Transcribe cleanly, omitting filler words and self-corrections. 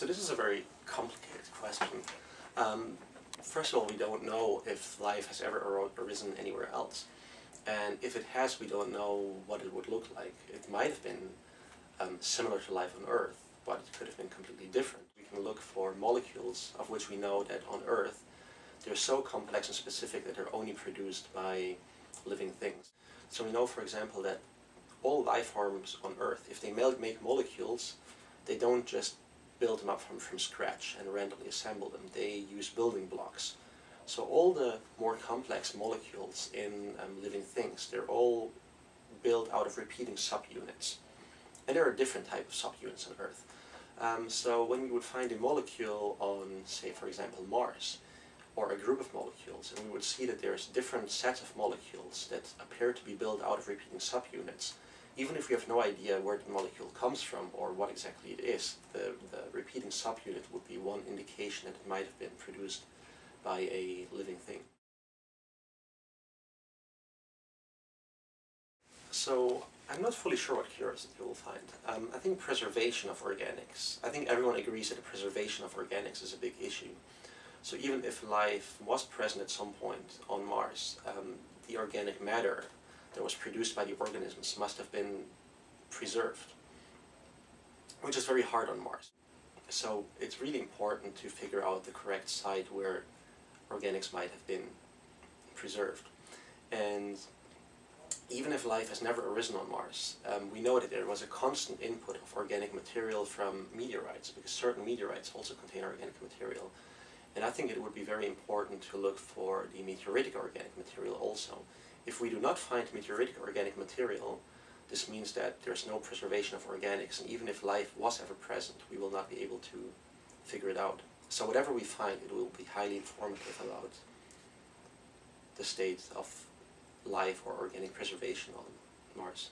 So this is a very complicated question. First of all, we don't know if life has ever arisen anywhere else. And if it has, we don't know what it would look like. It might have been similar to life on Earth, but it could have been completely different. We can look for molecules of which we know that on Earth they're so complex and specific that they're only produced by living things. So we know, for example, that all life forms on Earth, if they make molecules, they don't just build them up from scratch and randomly assemble them. They use building blocks. So all the more complex molecules in living things, they're all built out of repeating subunits. And there are different types of subunits on Earth. So when we would find a molecule on, say, for example, Mars, or a group of molecules, and we would see that there's different sets of molecules that appear to be built out of repeating subunits. Even if we have no idea where the molecule comes from or what exactly it is, the repeating subunit would be one indication that it might have been produced by a living thing. So I'm not fully sure what cures that you will find. I think preservation of organics. I think everyone agrees that the preservation of organics is a big issue. So even if life was present at some point on Mars, the organic matter that was produced by the organisms must have been preserved, which is very hard on Mars. So it's really important to figure out the correct site where organics might have been preserved. And even if life has never arisen on Mars, we know that there was a constant input of organic material from meteorites, because certain meteorites also contain organic material. And I think it would be very important to look for the meteoritic organic material also. If we do not find meteoritic organic material, this means that there's no preservation of organics, and even if life was ever present, we will not be able to figure it out. So whatever we find, it will be highly informative about the state of life or organic preservation on Mars.